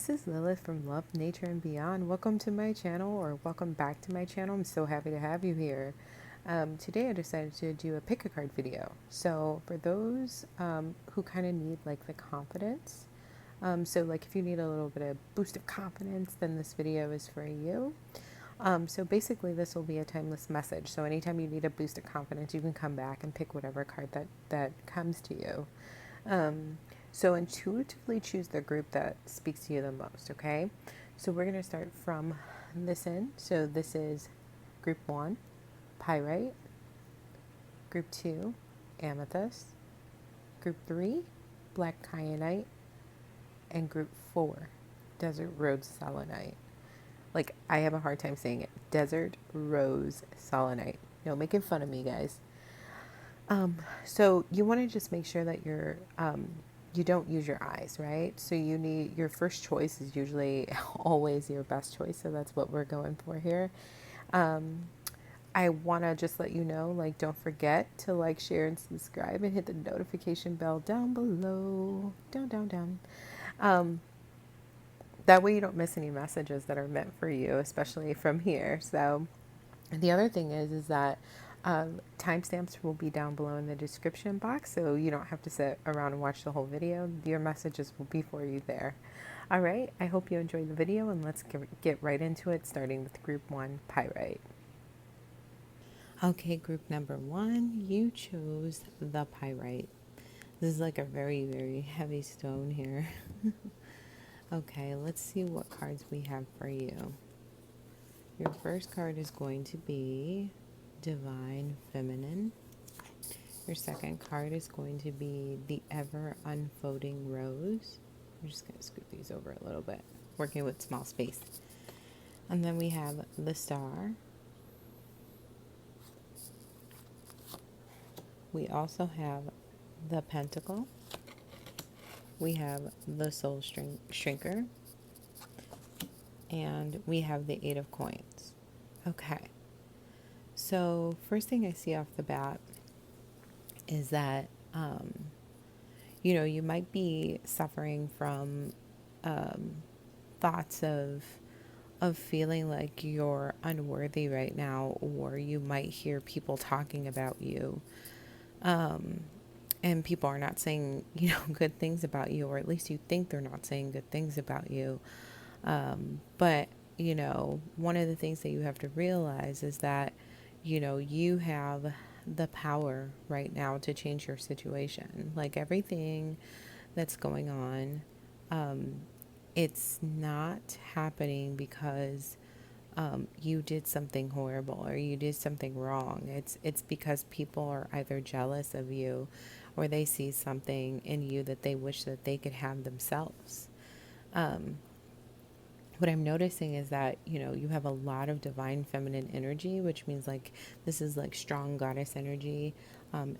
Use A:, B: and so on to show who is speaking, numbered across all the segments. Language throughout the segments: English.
A: This is Lilith from Love, Nature, and Beyond. Welcome to my channel, or welcome back to my channel. I'm so happy to have you here. Today I decided to do a pick a card video. So for those who kind of need like the confidence, so like if you need a little bit of boost of confidence, then this video is for you. So basically this will be a timeless message. So anytime you need a boost of confidence, you can come back and pick whatever card that comes to you. So intuitively choose the group that speaks to you the most, okay? So we're going to start from this end. So this is group 1, Pyrite. Group 2, Amethyst. Group 3, Black Kyanite. And group 4, Desert Rose Selenite. Like, I have a hard time saying it. Desert Rose Selenite. No making fun of me, guys. So you want to just make sure that you don't use your eyes, right? So you need, your first choice is usually always your best choice. So that's what we're going for here. I want to just let you know, like, don't forget to like, share, and subscribe, and hit the notification bell down below. Down. That way you don't miss any messages that are meant for you, especially from here. So the other thing is that timestamps will be down below in the description box, so you don't have to sit around and watch the whole video. Your messages will be for you there. All right, I hope you enjoyed the video, and let's get right into it, starting with group 1, Pyrite. Okay, group number 1, you chose the Pyrite. This is like a very, very heavy stone here. Okay, let's see what cards we have for you. Your first card is going to be Divine Feminine. Your second card is going to be the Ever Unfolding Rose. I'm just going to scoot these over a little bit, working with small space. And then we have the Star. We also have the Pentacle. We have the Soul Shrinker. And we have the 8 of Coins. Okay. So first thing I see off the bat is that, you might be suffering from thoughts of feeling like you're unworthy right now, or you might hear people talking about you. And people are not saying, good things about you, or at least you think they're not saying good things about you. But, one of the things that you have to realize is that, you have the power right now to change your situation. Like, everything that's going on, it's not happening because you did something horrible or you did something wrong. It's because people are either jealous of you, or they see something in you that they wish that they could have themselves. What I'm noticing is that, you have a lot of divine feminine energy, which means like this is like strong goddess energy,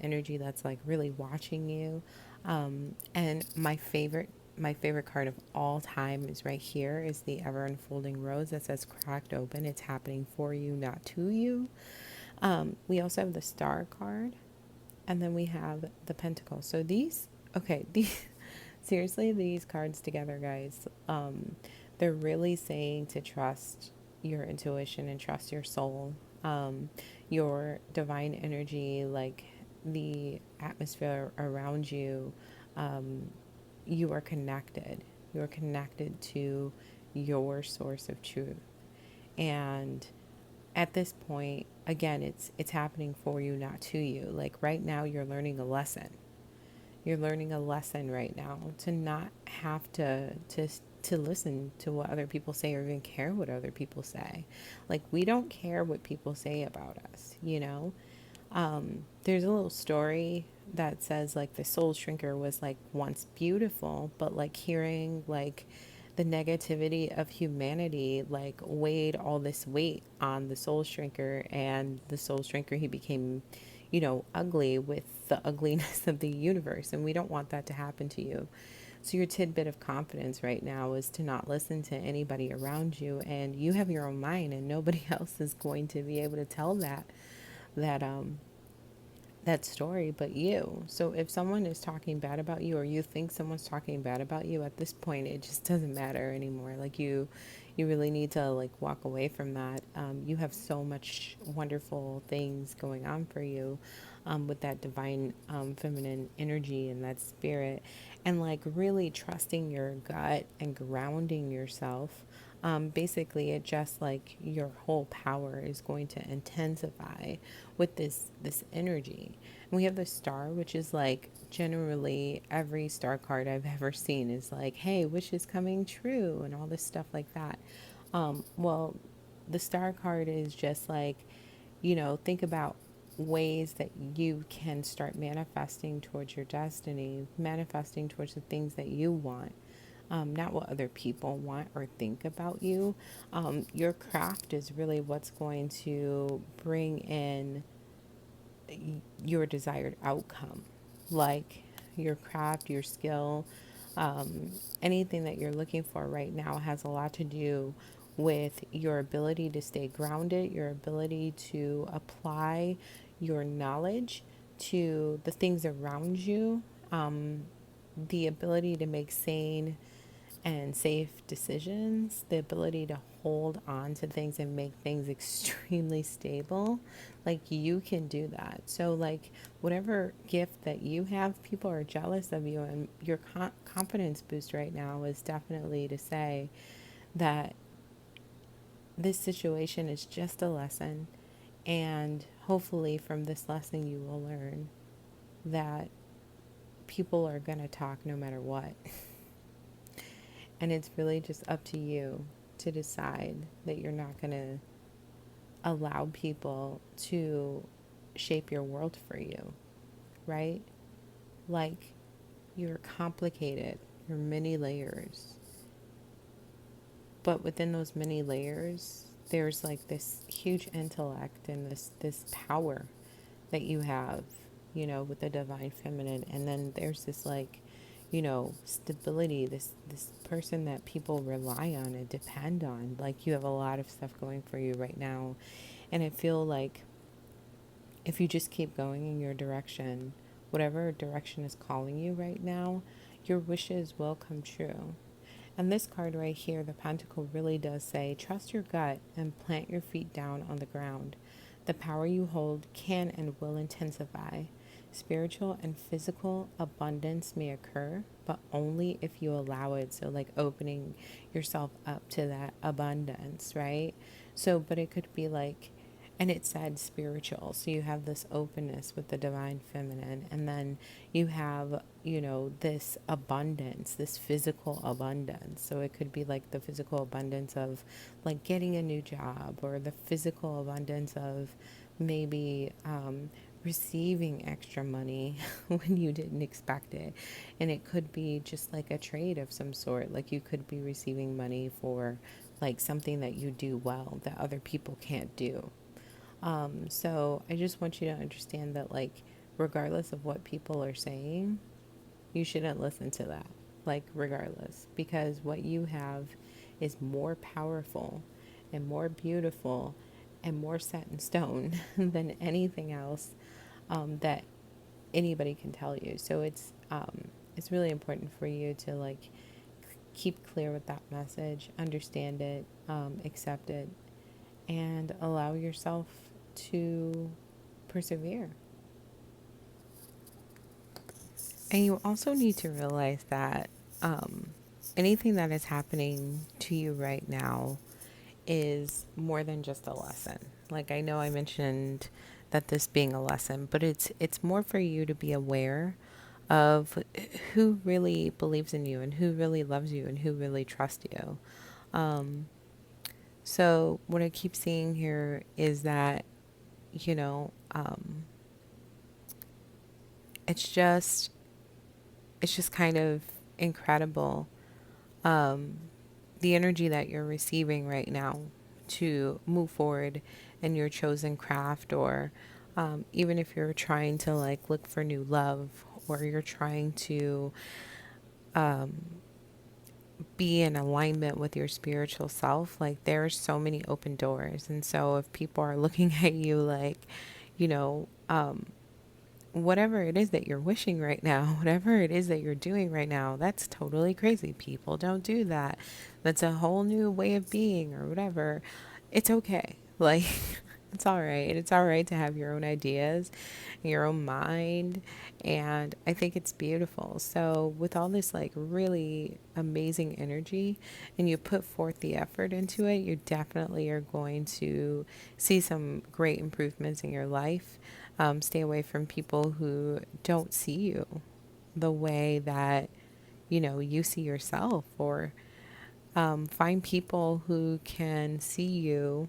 A: energy that's like really watching you. And my favorite card of all time is right here, is the Ever Unfolding Rose that says cracked open. It's happening for you, not to you. We also have the Star card, and then we have the Pentacle. So these seriously, these cards together, guys, they're really saying to trust your intuition and trust your soul, your divine energy, like the atmosphere around you. You are connected. You're connected to your source of truth. And at this point, again, it's happening for you, not to you. Like right now, you're learning a lesson. You're learning a lesson right now to not have to listen to what other people say, or even care what other people say. Like, we don't care what people say about us, There's a little story that says like the Soul Shrinker was like once beautiful, but like hearing like the negativity of humanity like weighed all this weight on the Soul Shrinker, and the Soul Shrinker, he became, ugly with the ugliness of the universe, and we don't want that to happen to you. So your tidbit of confidence right now is to not listen to anybody around you, and you have your own mind, and nobody else is going to be able to tell that that story but you. So if someone is talking bad about you, or you think someone's talking bad about you, at this point it just doesn't matter anymore. Like you really need to like walk away from that. You have so much wonderful things going on for you, with that divine feminine energy and that spirit, and like really trusting your gut and grounding yourself. Basically, it just like your whole power is going to intensify with this energy. And we have the star, which is like generally every star card I've ever seen is like, hey, wish is coming true, and all this stuff like that. Well, the star card is just like, think about ways that you can start manifesting towards your destiny, manifesting towards the things that you want, not what other people want or think about you. Your craft is really what's going to bring in your desired outcome, like your craft, your skill, anything that you're looking for right now has a lot to do with your ability to stay grounded, your ability to apply your knowledge to the things around you, the ability to make sane and safe decisions, the ability to hold on to things and make things extremely stable. Like you can do that. So, like, whatever gift that you have, people are jealous of you, and your confidence boost right now is definitely to say that this situation is just a lesson. And hopefully, from this lesson, you will learn that people are going to talk no matter what. And it's really just up to you to decide that you're not going to allow people to shape your world for you, right? Like, you're complicated, you're many layers. But within those many layers, there's like this huge intellect and this power that you have, with the divine feminine. And then there's this like, stability, this person that people rely on and depend on. Like you have a lot of stuff going for you right now. And I feel like if you just keep going in your direction, whatever direction is calling you right now, your wishes will come true. And this card right here, the Pentacle, really does say, trust your gut and plant your feet down on the ground. The power you hold can and will intensify. Spiritual and physical abundance may occur, but only if you allow it. So, like opening yourself up to that abundance, right? So, but it could be like, and it said spiritual, so you have this openness with the divine feminine, and then you have, this abundance, this physical abundance. So it could be like the physical abundance of like getting a new job, or the physical abundance of maybe receiving extra money when you didn't expect it. And it could be just like a trade of some sort, like you could be receiving money for like something that you do well that other people can't do. So I just want you to understand that, like, regardless of what people are saying, you shouldn't listen to that. Like, regardless, because what you have is more powerful and more beautiful and more set in stone than anything else, that anybody can tell you. So it's really important for you to like keep clear with that message, understand it, accept it, and allow yourself to persevere. And you also need to realize that anything that is happening to you right now is more than just a lesson. Like I know I mentioned that this being a lesson, but it's more for you to be aware of who really believes in you and who really loves you and who really trusts you. Um, so what I keep seeing here is that, you know, um, it's just it's just kind of incredible, um, the energy that you're receiving right now to move forward in your chosen craft, or even if you're trying to like look for new love, or you're trying to be in alignment with your spiritual self. Like there's so many open doors. And so if people are looking at you like, you know whatever it is that you're wishing right now, whatever it is that you're doing right now, that's totally crazy. People don't do that. That's a whole new way of being or whatever. It's okay. Like, it's all right. It's all right to have your own ideas, your own mind. And I think it's beautiful. So, with all this like really amazing energy and you put forth the effort into it, you definitely are going to see some great improvements in your life. Stay away from people who don't see you the way that you see yourself, or find people who can see you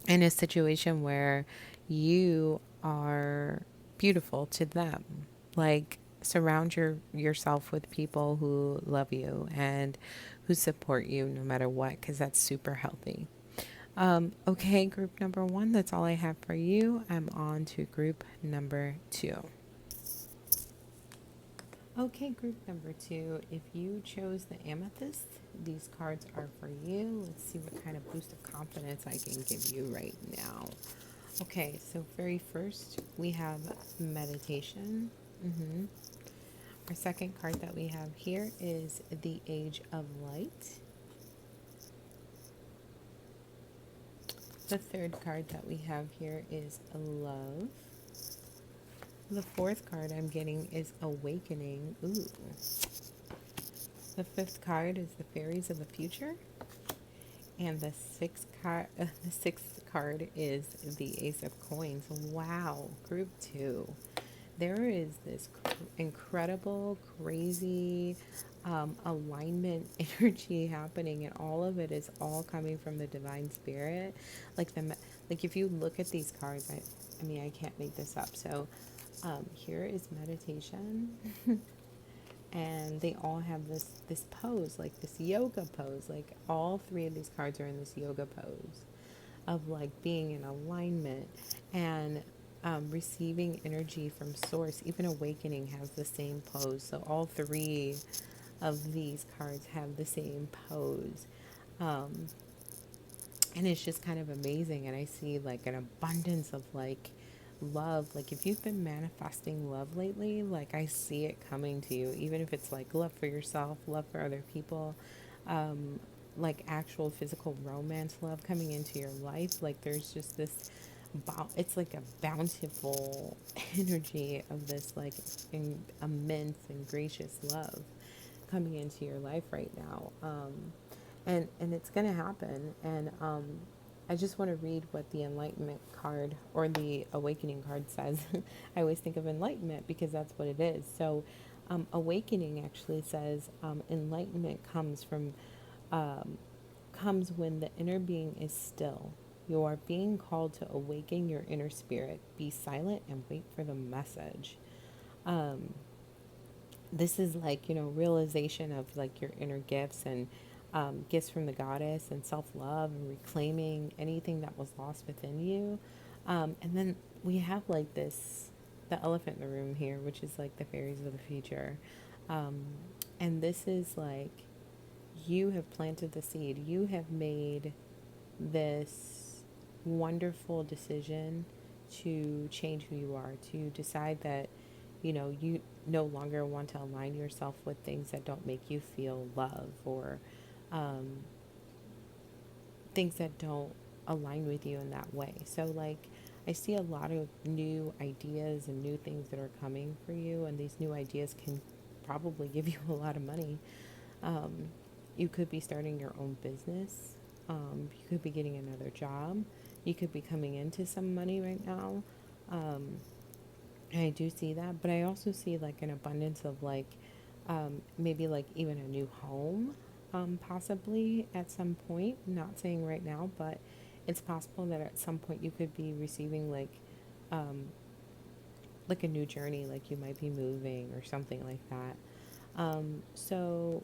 A: in a situation where you are beautiful to them. Like, surround yourself with people who love you and who support you no matter what, because that's super healthy. Okay, group number one, that's all I have for you. I'm on to group number two. Okay, group number two, if you chose the Amethyst, these cards are for you. Let's see what kind of boost of confidence I can give you right now. Okay, so very first, we have meditation. Our second card that we have here is the Age of Light. The third card that we have here is love. The fourth card I'm getting is awakening. Ooh. The fifth card is the fairies of the future. And the sixth card is the Ace of Coins. Wow, group two. There is this incredible, crazy alignment energy happening, and all of it is all coming from the divine spirit. Like if you look at these cards, I mean, I can't make this up. So here is meditation. And they all have this pose, like this yoga pose. Like all three of these cards are in this yoga pose of like being in alignment and receiving energy from source. Even awakening has the same pose. So all three of these cards have the same pose. Um, and it's just kind of amazing. And I see like an abundance of like love. Like if you've been manifesting love lately, like I see it coming to you, even if it's like love for yourself, love for other people, um, like actual physical romance love coming into your life. Like there's just this it's like a bountiful energy of this like immense and gracious love coming into your life right now. And it's going to happen. And I just want to read what the enlightenment card or the awakening card says. I always think of enlightenment because that's what it is. So awakening actually says enlightenment comes when the inner being is still. You are being called to awaken your inner spirit. Be silent and wait for the message. This is like, realization of like your inner gifts and gifts from the goddess and self-love and reclaiming anything that was lost within you. And then we have like the elephant in the room here, which is like the fairies of the future. And this is like, you have planted the seed. You have made this wonderful decision to change who you are, to decide that, you no longer want to align yourself with things that don't make you feel love, or um, things that don't align with you in that way. So, like, I see a lot of new ideas and new things that are coming for you, and these new ideas can probably give you a lot of money. Um, you could be starting your own business. You could be getting another job. You could be coming into some money right now. And I do see that, but I also see like an abundance of like maybe like even a new home, possibly at some point. Not saying right now, but it's possible that at some point you could be receiving um, like a new journey, like you might be moving or something like that. So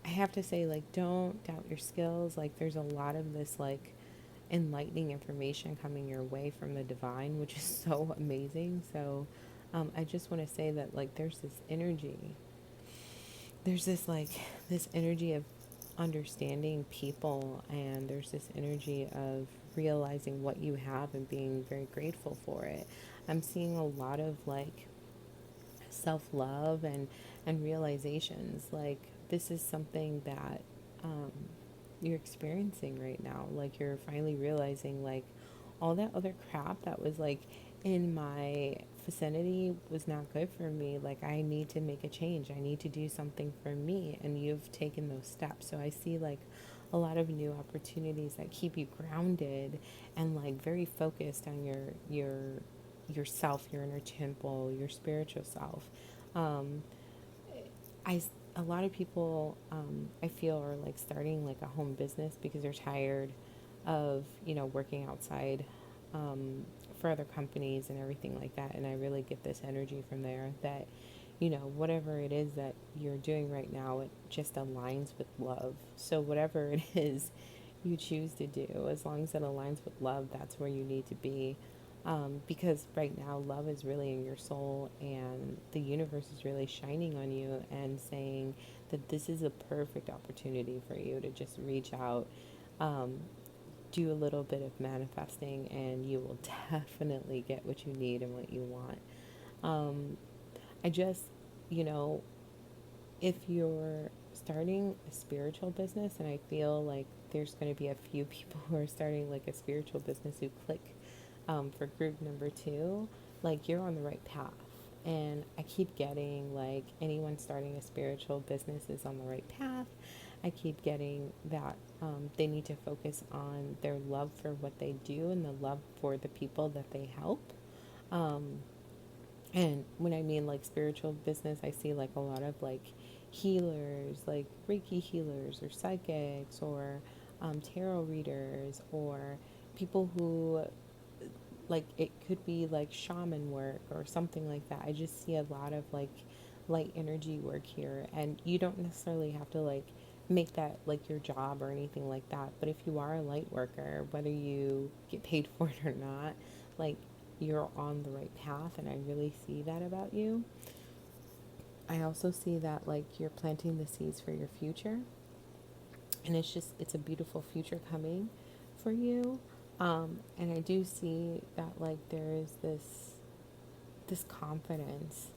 A: I have to say, like, don't doubt your skills. Like, there's a lot of this, like, enlightening information coming your way from the divine, which is so amazing. So, I just want to say that, like, there's this energy. There's this, like, this energy of understanding people, and there's this energy of realizing what you have and being very grateful for it. I'm seeing a lot of like self-love and realizations, like this is something that um, you're experiencing right now. Like you're finally realizing like all that other crap that was like in my vicinity was not good for me. Like I need to make a change. I need to do something for me, and you've taken those steps. So I see like a lot of new opportunities that keep you grounded and like very focused on yourself, your inner temple, your spiritual self. Um, I a lot of people I feel are like starting like a home business because they're tired of working outside for other companies and everything like that. And I really get this energy from there that whatever it is that you're doing right now, it just aligns with love. So whatever it is you choose to do, as long as it aligns with love, that's where you need to be. Because right now, love is really in your soul, and the universe is really shining on you and saying that this is a perfect opportunity for you to just reach out, um, do a little bit of manifesting, and you will definitely get what you need and what you want. Um, I just, you know, if you're starting a spiritual business, and I feel like there's going to be a few people who are starting like a spiritual business who click for group number 2, like you're on the right path. And I keep getting like anyone starting a spiritual business is on the right path. I keep getting that they need to focus on their love for what they do and the love for the people that they help. Um, and when I mean like spiritual business, I see like a lot of like healers, like Reiki healers or psychics or tarot readers or people who like it could be like shaman work or something like that. I just see a lot of like light energy work here, and you don't necessarily have to like make that like your job or anything like that. But if you are a light worker, whether you get paid for it or not, like you're on the right path, and I really see that about you. I also see that like you're planting the seeds for your future, and it's a beautiful future coming for you. And I do see that like there is this confidence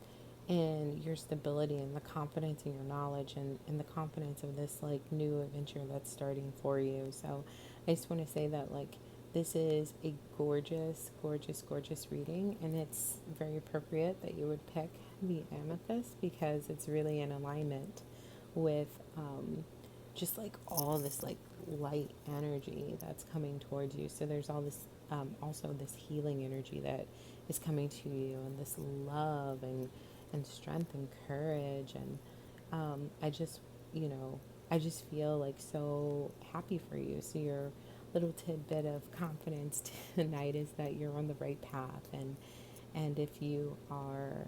A: in your stability and the confidence in your knowledge and the confidence of this like new adventure that's starting for you. So I just want to say that like this is a gorgeous, gorgeous, gorgeous reading, and it's very appropriate that you would pick the amethyst because it's really in alignment with just like all this like light energy that's coming towards you. So there's all this also this healing energy that is coming to you, and this love and strength and courage. And I just, I just feel like so happy for you. So your little tidbit of confidence tonight is that you're on the right path, and if you are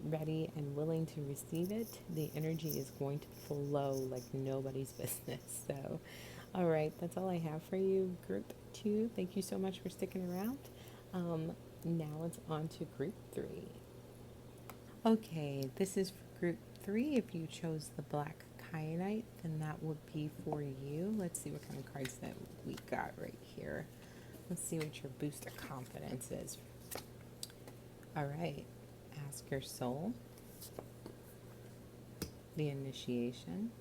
A: ready and willing to receive it, the energy is going to flow like nobody's business. So, all right, that's all I have for you, group 2. Thank you so much for sticking around. Um, Now it's on to group 3. Okay, this is for group 3. If you chose the black kyanite, then that would be for you. Let's see what kind of cards that we got right here. Let's see what your booster confidence is. All right, ask your soul, the initiation.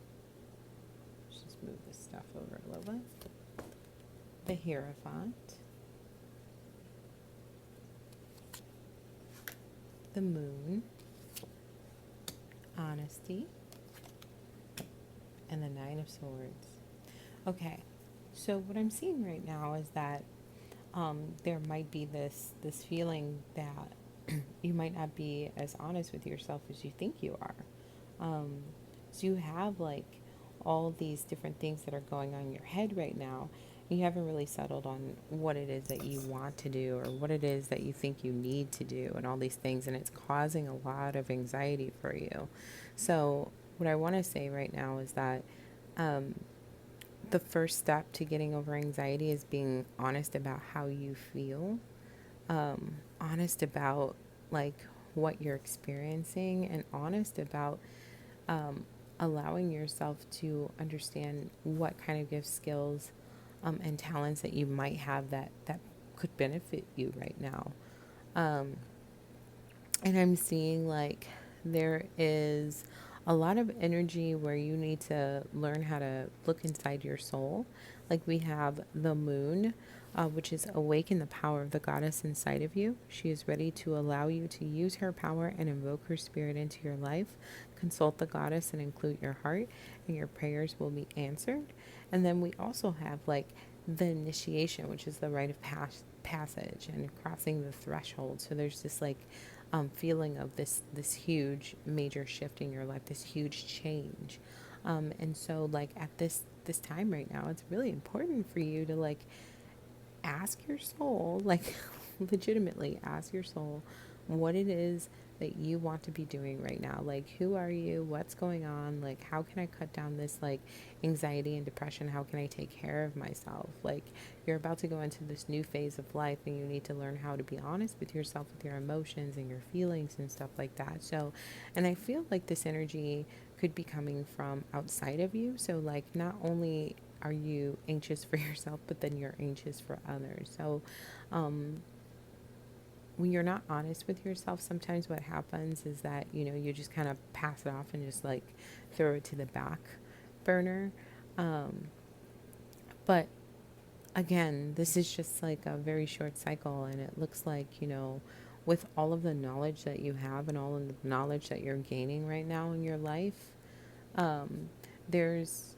A: Let's just move this stuff over a little bit. The Hierophant, the Moon, Honesty, and the Nine of Swords. Okay, so what I'm seeing right now is that there might be this feeling that you might not be as honest with yourself as you think you are. Um, so you have like all these different things that are going on in your head right now. You haven't really settled on what it is that you want to do or what it is that you think you need to do and all these things. And it's causing a lot of anxiety for you. So what I want to say right now is that um, the first step to getting over anxiety is being honest about how you feel, honest about like what you're experiencing, and honest about allowing yourself to understand what kind of gift skills and talents that you might have that could benefit you right now. Um, and I'm seeing like there is a lot of energy where you need to learn how to look inside your soul. Like we have the moon, which is awaken the power of the goddess inside of you. She is ready to allow you to use her power and invoke her spirit into your life. Consult the goddess and include your heart, and your prayers will be answered. And then we also have like the initiation, which is the rite of passage and crossing the threshold. So there's this like feeling of this huge major shift in your life, this huge change. And so like at this time right now, it's really important for you to like ask your soul, like legitimately ask your soul what it is that you want to be doing right now. Like, who are you? What's going on? Like, how can I cut down this like anxiety and depression? How can I take care of myself? Like, you're about to go into this new phase of life and you need to learn how to be honest with yourself, with your emotions and your feelings and stuff like that. So, and I feel like this energy could be coming from outside of you. So, like, not only are you anxious for yourself, but then you're anxious for others. So, when you're not honest with yourself, sometimes what happens is that, you know, you just kind of pass it off and just like throw it to the back burner. Um, but again, this is just like a very short cycle, and it looks like, you know, with all of the knowledge that you have and all of the knowledge that you're gaining right now in your life, there's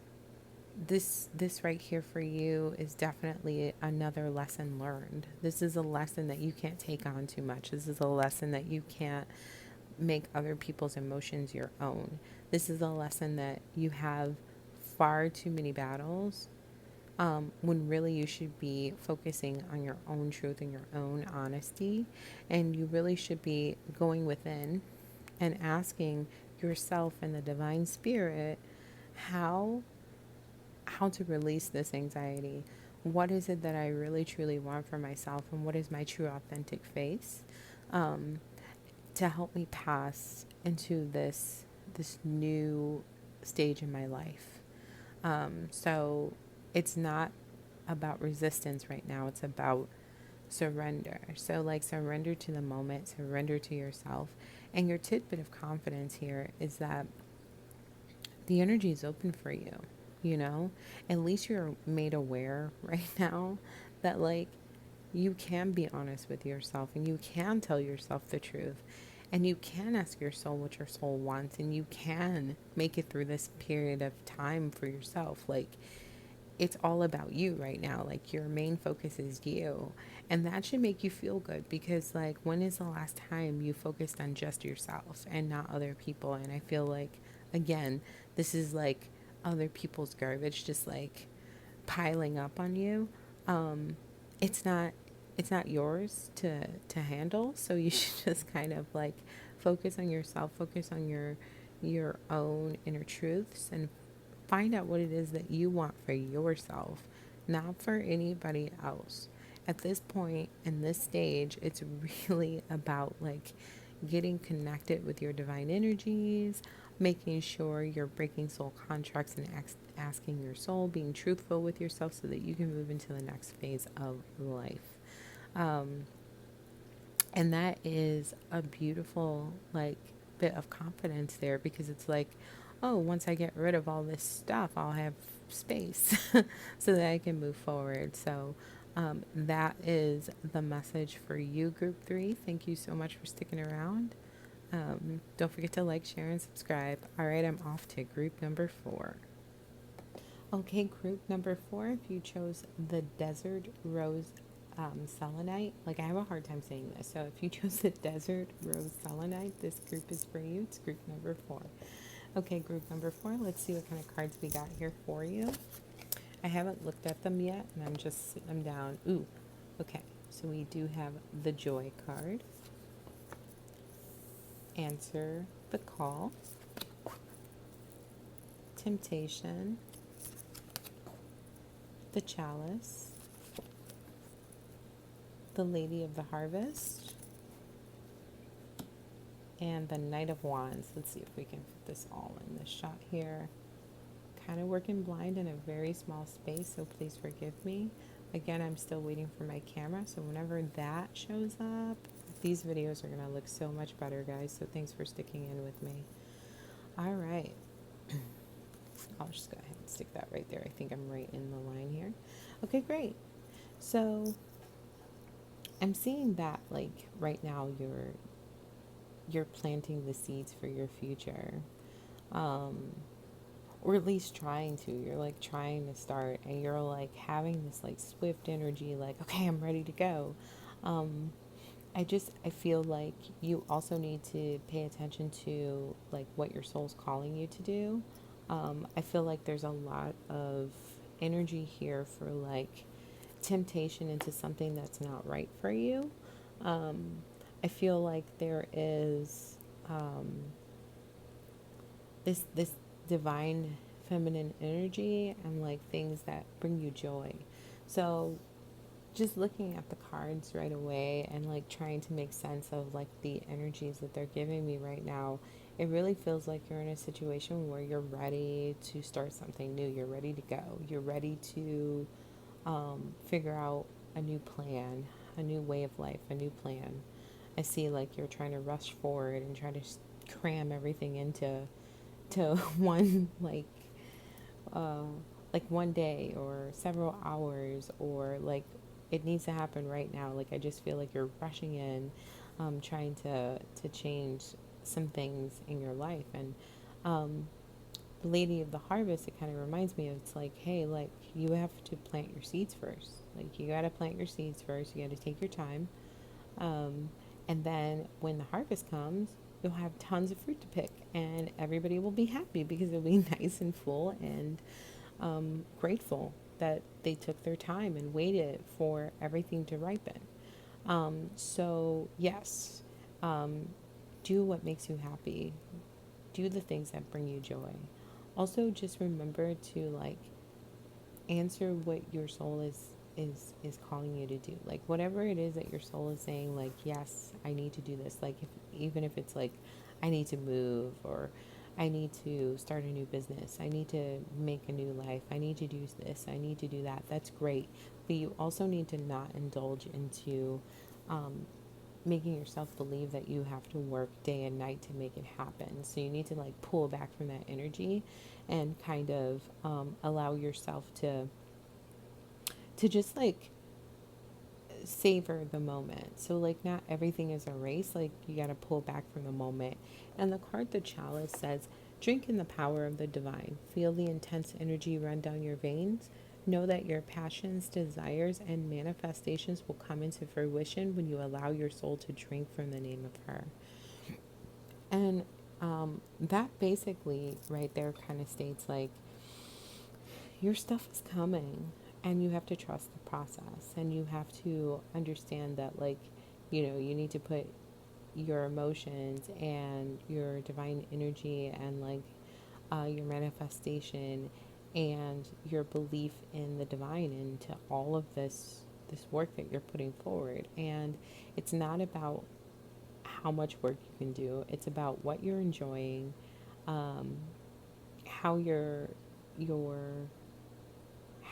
A: this right here for you is definitely another lesson learned. This is a lesson that you can't take on too much. This is a lesson that you can't make other people's emotions your own. This is a lesson that you have far too many battles, when really you should be focusing on your own truth and your own honesty. And you really should be going within and asking yourself and the divine spirit how how to release this anxiety. What is it that I really truly want for myself, and what is my true authentic face, um, to help me pass into this new stage in my life. So it's not about resistance right now. It's about surrender. So like surrender to the moment, surrender to yourself. And your tidbit of confidence here is that the energy is open for you, you know? At least you're made aware right now that like you can be honest with yourself and you can tell yourself the truth. And you can ask your soul what your soul wants, and you can make it through this period of time for yourself. Like, it's all about you right now. Like, your main focus is you. And that should make you feel good, because, like, when is the last time you focused on just yourself and not other people? And I feel like, again, this is like other people's garbage just like piling up on you. It's not yours to handle, so you should just kind of like focus on yourself, focus on your own inner truths, and find out what it is that you want for yourself, not for anybody else. At this point in this stage, it's really about like getting connected with your divine energies, making sure you're breaking soul contracts and asking your soul, being truthful with yourself so that you can move into the next phase of life. Um, and that is a beautiful like bit of confidence there, because it's like, oh, once I get rid of all this stuff, I'll have space so that I can move forward. So that is the message for you, group 3. Thank you so much for sticking around. Don't forget to like, share, and subscribe. All right, I'm off to group number 4. Okay, group number 4, if you chose the Desert Rose Selenite, like I have a hard time saying this, so if you chose the Desert Rose Selenite, this group is for you. It's group number 4. Okay, group number 4, let's see what kind of cards we got here for you. I haven't looked at them yet, and I'm just sitting them down. Ooh, okay, so we do have the Joy card. Answer the Call. Temptation. The Chalice. The Lady of the Harvest. And the Knight of Wands. Let's see if we can fit this all in this shot here. kind of working blind in a very small space, so please forgive me. Again, I'm still waiting for my camera, so whenever that shows up, these videos are going to look so much better, guys. So thanks for sticking in with me. All right. I'll just go ahead and stick that right there. I think I'm right in the line here. Okay, great. So I'm seeing that like right now you're planting the seeds for your future. Um, or at least trying to. You're like trying to start and you're like having this like swift energy, like, okay, I'm ready to go. Um, I feel like you also need to pay attention to like what your soul's calling you to do. I feel like there's a lot of energy here for like temptation into something that's not right for you. Um, I feel like there is this divine feminine energy and like things that bring you joy. So just looking at the cards right away and like trying to make sense of like the energies that they're giving me right now, it really feels like you're in a situation where you're ready to start something new. You're ready to go. You're ready to figure out a new plan, a new way of life, a new plan. I see like you're trying to rush forward and try to cram everything into one uh, like one day or several hours, or like it needs to happen right now. Like I just feel like you're rushing in, trying to change some things in your life. And um, the Lady of the Harvest, it kind of reminds me of, it's like, hey, like you have to plant your seeds first. Like you got to plant your seeds first. You got to take your time. Um, and then when the harvest comes, you'll have tons of fruit to pick, and everybody will be happy because it'll be nice and full and grateful that they took their time and waited for everything to ripen. So, yes, um, do what makes you happy, do the things that bring you joy. Also, just remember to like answer what your soul is calling you to do, like whatever it is that your soul is saying, like, yes, I need to do this. Like if even if it's like I need to move, or I need to start a new business, I need to make a new life, I need to do this, I need to do that, that's great. But you also need to not indulge into making yourself believe that you have to work day and night to make it happen. So you need to like pull back from that energy and kind of allow yourself to just like savor the moment. So like not everything is a race. Like you got to pull back from the moment. And the card, the chalice, says, drink in the power of the divine. Feel the intense energy run down your veins. Know that your passions, desires, and manifestations will come into fruition when you allow your soul to drink from the name of her. And that basically right there kind of states like your stuff is coming, and you have to trust the process, and you have to understand that like, you know, you need to put your emotions and your divine energy and like your manifestation and your belief in the divine into all of this work that you're putting forward. And it's not about how much work you can do, it's about what you're enjoying, um, how your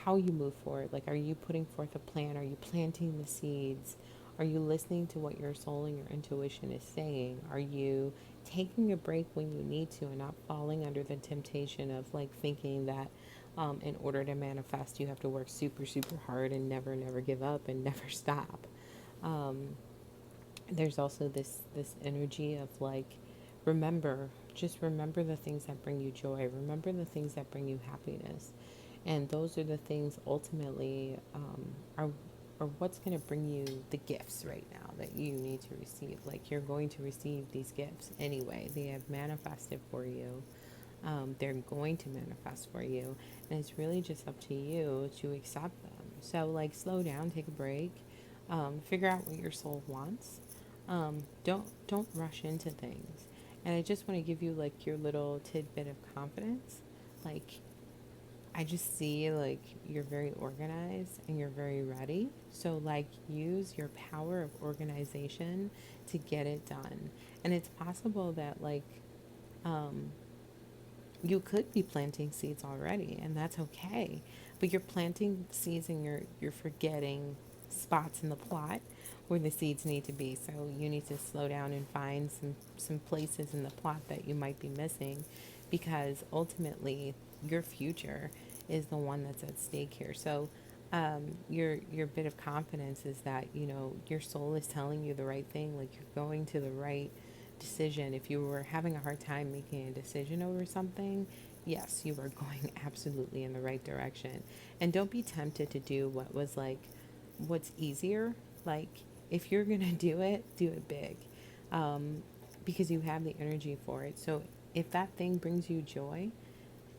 A: how you move forward. Like, are you putting forth a plan? Are you planting the seeds? Are you listening to what your soul and your intuition is saying? Are you taking a break when you need to and not falling under the temptation of like thinking that in order to manifest, you have to work super, super hard and never, never give up and never stop? Um, there's also this energy of like, just remember the things that bring you joy. Remember the things that bring you happiness. And those are the things ultimately are what's going to bring you the gifts right now that you need to receive. Like you're going to receive these gifts anyway. They have manifested for you. They're going to manifest for you. And it's really just up to you to accept them. So like slow down, take a break, figure out what your soul wants. Don't rush into things. And I just want to give you like your little tidbit of confidence. Like I just see like you're very organized and you're very ready. So like use your power of organization to get it done. And it's possible that like um You could be planting seeds already, and that's okay. But you're planting seeds and you're forgetting spots in the plot where the seeds need to be. So you need to slow down and find some places in the plot that you might be missing, because ultimately your future is the one that's at stake here. So your bit of confidence is that, you know, your soul is telling you the right thing, like you're going to the right decision. If you were having a hard time making a decision over something, yes, you are going absolutely in the right direction. And don't be tempted to do what was like what's easier. Like, if you're gonna do it big, um, because you have the energy for it. So if that thing brings you joy,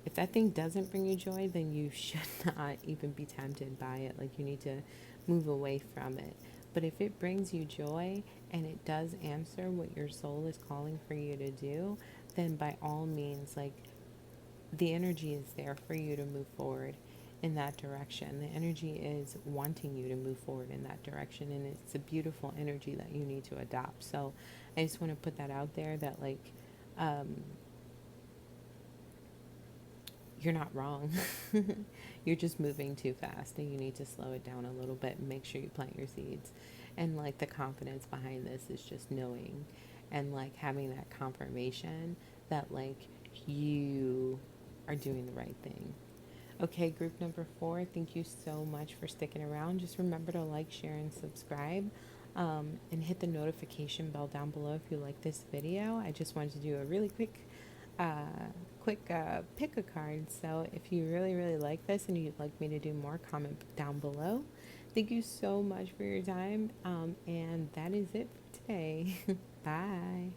A: if that thing doesn't bring you joy, then you should not even be tempted by it. Like, you need to move away from it. But if it brings you joy and it does answer what your soul is calling for you to do, then by all means, like, the energy is there for you to move forward in that direction. The energy is wanting you to move forward in that direction, and it's a beautiful energy that you need to adopt. So I just want to put that out there, that like, um, you're not wrong. You're just moving too fast, and you need to slow it down a little bit and make sure you plant your seeds. And like, the confidence behind this is just knowing and like having that confirmation that like you are doing the right thing. Okay, group number 4, thank you so much for sticking around. Just remember to like, share, and subscribe. And hit the notification bell down below if you like this video. I just wanted to do a really quick pick a card. So if you really like this and you'd like me to do more, comment down below. Thank you so much for your time. And that is it for today. Bye.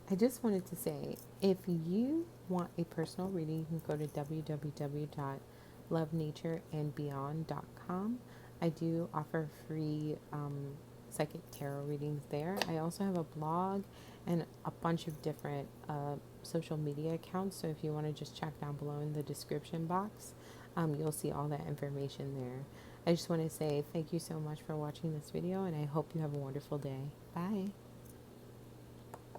A: I just wanted to say, if you want a personal reading, you can go to www.lovenatureandbeyond.com. I do offer free psychic tarot readings there. I also have a blog and a bunch of different social media accounts. So if you want to just check down below in the description box, you'll see all that information there. I just want to say thank you so much for watching this video, and I hope you have a wonderful day. Bye.